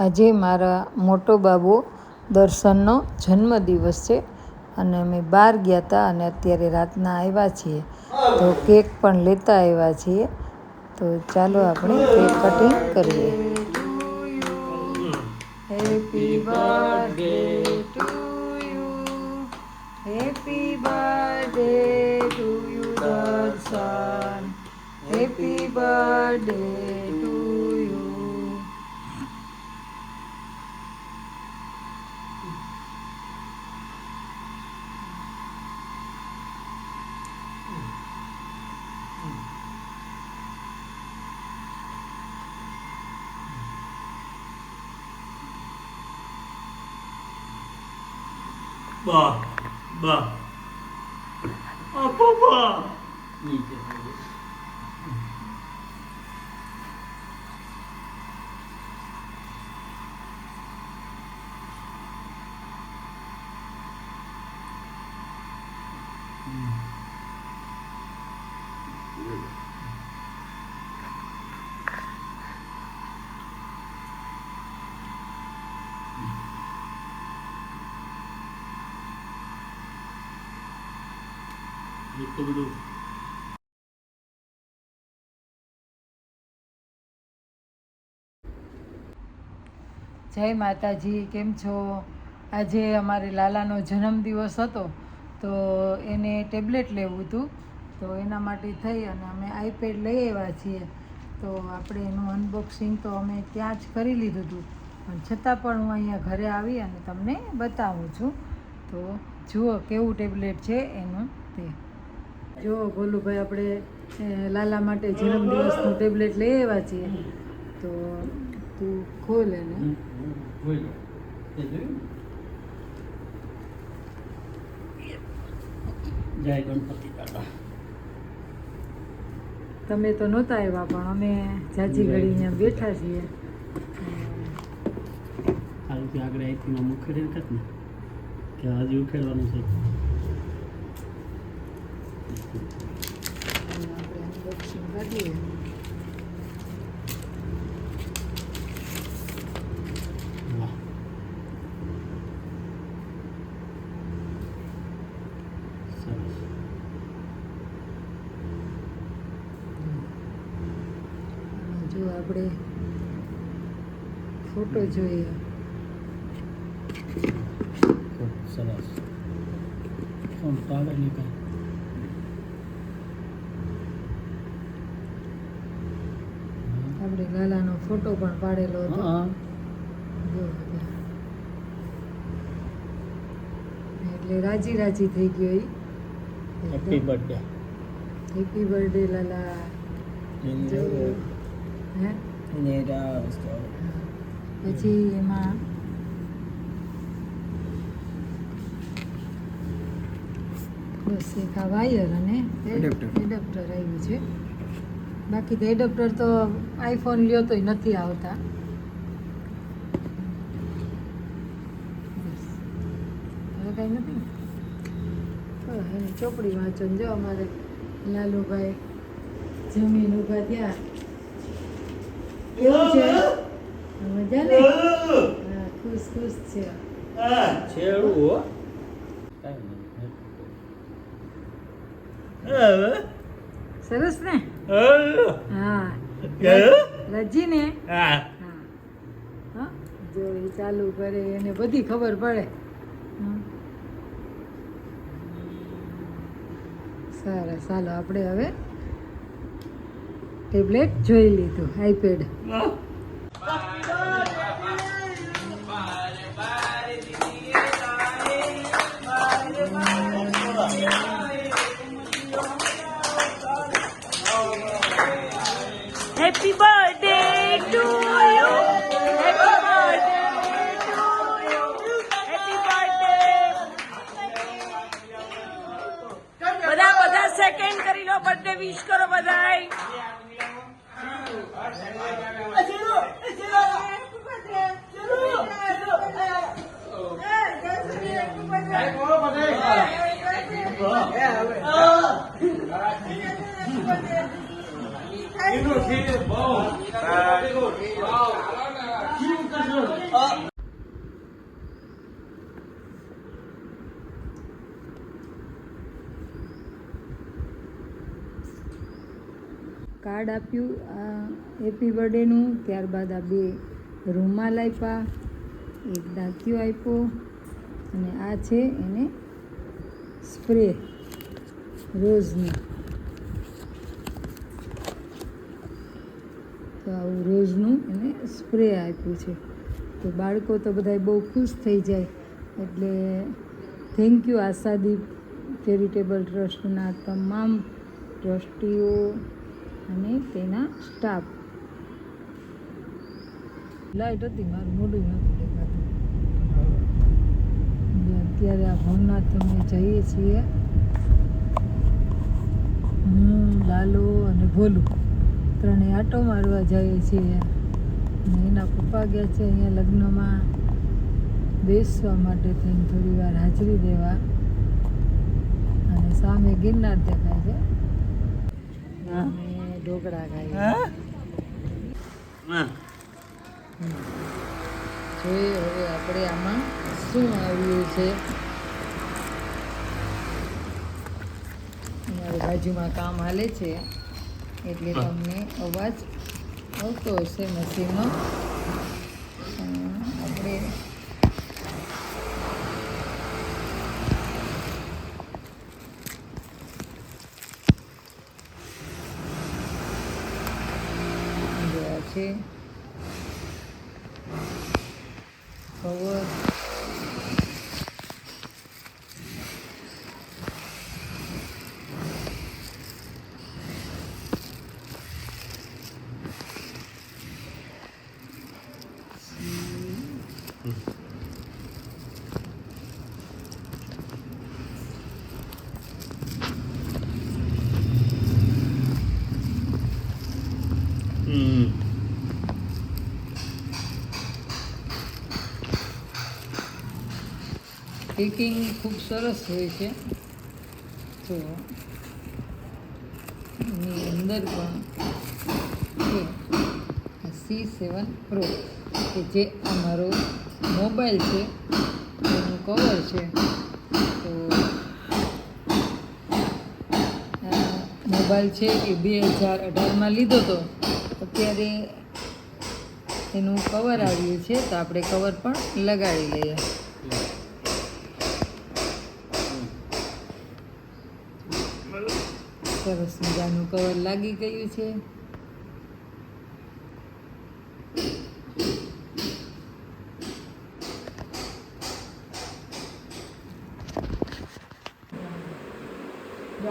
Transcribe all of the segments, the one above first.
આજે મારા મોટો બાબો દર્શનનો જન્મદિવસ છે અને અમે બહાર ગયા હતા અને અત્યારે રાતના આવ્યા છીએ તો કેક પણ લેતા આવ્યા છીએ. તો ચાલો આપણે કેક કટિંગ કરીએ. Happy birthday to you, happy birthday to you Darshan, happy birthday to you. Ba, ba, apa ba? Itu dulu. જય માતાજી, કેમ છો? આજે અમારે લાલાનો જન્મદિવસ હતો તો એને ટેબ્લેટ લેવું હતું તો એના માટે થઈ અને અમે આઈપેડ લઈ આવ્યા છીએ. તો આપણે એનું અનબોક્સિંગ તો અમે ત્યાં જ કરી લીધું હતું પણ છતાં પણ હું અહીંયા ઘરે આવી અને તમને બતાવું છું. તો જુઓ કેવું ટેબ્લેટ છે એનું તે. જો ગોલુભાઈ આપણે લાલા માટે જન્મદિવસનું ટેબ્લેટ લઈ આવ્યા છીએ તો તું ખોલ એને. જય ગણપતિ દાદા. તમે તો નહોતા આવ્યા પણ અમે જાજી ઘડી અહીંયા બેઠા છીએ. સારું કે આગળ આઈથી માં ઉખેડી ને કે હજી ઉખેડવાનું છે. આપણે અનબોક્સિંગ કરીએ. જો આપણે ફોટો જોઈએ. સરસ. ફોન તો આગળ નીકળ. આપણે લાલાનો ફોટો પણ પાડેલો હતો. જો એટલે રાજી રાજી થઈ ગયો. Happy birthday. હેપી બર્થડે લાલા. જો હે પછી એમાં બસ એક આ વાયર અને એડપ્ટર આવ્યું છે. બાકી તો એડપ્ટર તો આઈફોન લ્યો તોય નથી આવતા. બસ હવે કાંઈ નથી. એની ચોપડી વાંચો જો અમારે લાલુભાઈ જમીન ઊભા થયા. કેવું છે? મજા ને? હા, ખુશ ખુશ છે. છેડું હો. સરસ ને? હા. રજી ને? હા. જો એ ચાલુ કરે એને બધી ખબર પડે. સરસ. ચાલો આપણે હવે ટેબ્લેટ જોઈ લીધું, iPad. Happy birthday to you. Happy birthday to you. Happy birthday. બધા સેકન્ડ કરી લો, બર્થડે વિશ કરો બધાય. કાર્ડ આપ્યું હેપી બર્થડેનું. ત્યારબાદ આ 2 રૂમાલ આપ્યા, એક દાંતિયો આપ્યો અને આ છે એને સ્પ્રે રોઝની. તો આવું રોઝનું એને સ્પ્રે આપ્યું છે. તો બાળકો તો બધા બહુ ખુશ થઈ જાય. એટલે થેન્ક યુ આશાદીપ ચેરિટેબલ ટ્રસ્ટના તમામ ટ્રસ્ટીઓ અને તેના સ્ટાફ. લાઈટ હતી, મારું મોઢું નહોતું દેખાતું. અત્યારે આ ભવનાથ અમે જઈએ છીએ. હું, લાલો અને ભોલું ત્રણેય આટો મારવા જઈએ છીએ. અને એના પપ્પા ગયા છે અહીંયા લગ્નમાં બેસવા માટે થઈને થોડી વાર હાજરી દેવા. અને સામે ગિરનાર દેખાય છે. અમે ઢોકળા ખાઈએ. જોઈએ હવે આપણે આમાં શું આવ્યું છે. અમારી બાજુમાં કામ હાલે છે એટલે તમને અવાજ આવતો હશે મશીનનો. આપણે જોયા છે કવર. પેકિંગ ખૂબ સરસ હોય છે. તો એની અંદર પણ છે C7 Pro કે જે અમારો મોબાઈલ છે એનું કવર છે. તો મોબાઈલ છે એ 2018માં લીધો હતો. અત્યારે એનું કવર આવ્યું છે તો આપણે કવર પણ લગાડી લઈએ. સરસ મજાનું કવર લાગી ગયું છે.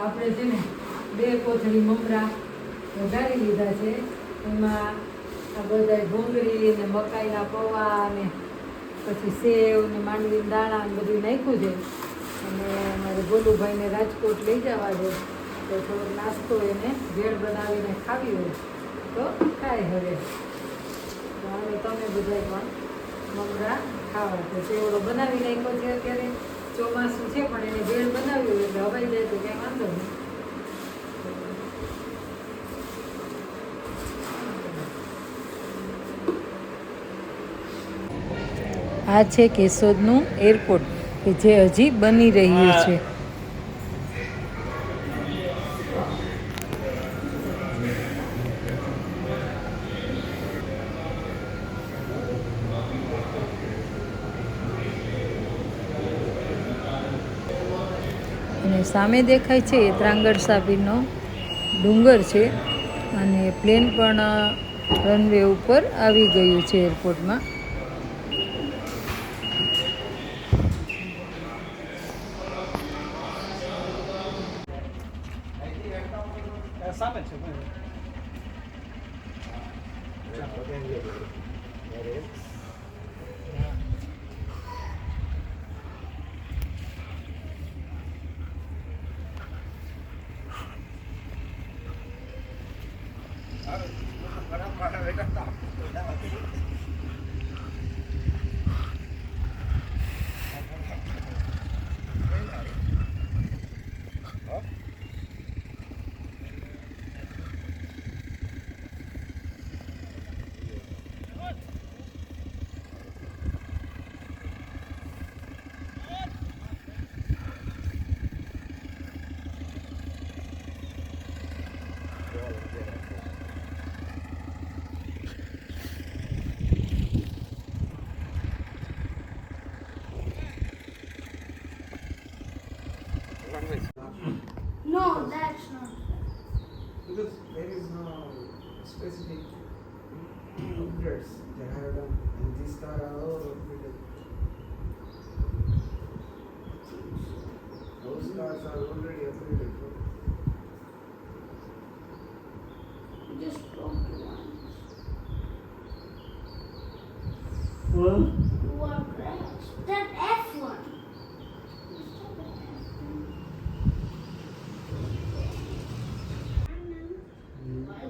આપણે છે ને 2 કોથળી મમરા વઘારી લીધા છે. એમાં આ બધા ભૂંગળી ને મકાઈના પૌવા અને પછી સેવ ને માંડવીના દાણા ને બધું નાખ્યું છે. અને મારે ભોલુભાઈને રાજકોટ લઈ જવા છે તો થોડોક નાસ્તો એને ભેળ બનાવીને ખાવી હોય તો ખાય. હવે તો હવે તમે બધા પણ મમરા ખાવા તો સેવડો બનાવી નાખ્યો છે. અત્યારે ચોમાસું છે પણ એને ભેળ બનાવી હોય એટલે હવાઈ જાય તો ક્યાંય વાંધો નહીં. આ છે કેશોદનું એરપોર્ટ કે જે હજી બની રહ્યું છે. અને સામે દેખાય છે એ ત્રાંગડ સાપીનો ડુંગર છે. અને પ્લેન પણ રનવે ઉપર આવી ગયું છે એરપોર્ટમાં. stars are all upgraded. Those stars are already upgraded. Just broke the ones. Well, You are correct. That F1.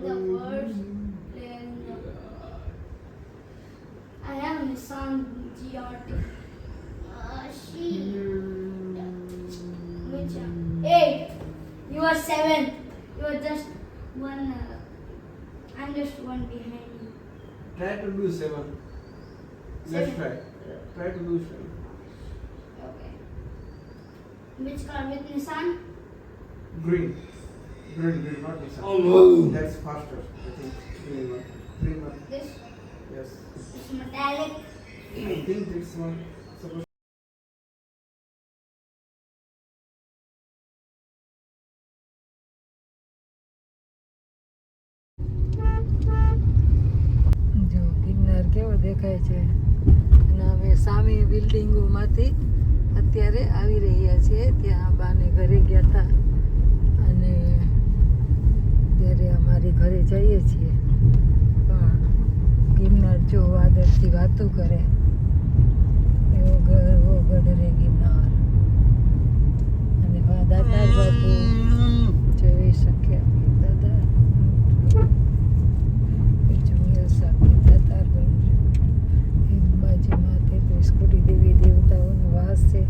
The worst player in the world. I have Nissan GRT. Which 8. You are 7. You are just one. I'm just one behind you. Try to do 7. Let's try. Try to do 7. Okay. Which car with Nissan? Green. Green, not Nissan. Oh, no. That's faster, I think. Green one. Green one. This Yes. is metallic. I think this one supposed. જો ગિરનાર કેવો દેખાય છે અને અમે સામે બિલ્ડિંગોમાંથી અત્યારે આવી રહ્યા છીએ. ત્યાં બાને ઘરે ગયા હતા અને ત્યારે અમારી ઘરે જઈએ છીએ. પણ ગિરનાર જો વાદળથી વાતું કરે એવો ગઢ રે ગિરનાર. અને દાતાર બાપુ જોઈ શક્યા દાદા બાજુમાં તે તો સ્કૂટી દેવી દેવતાઓનો વાસ છે.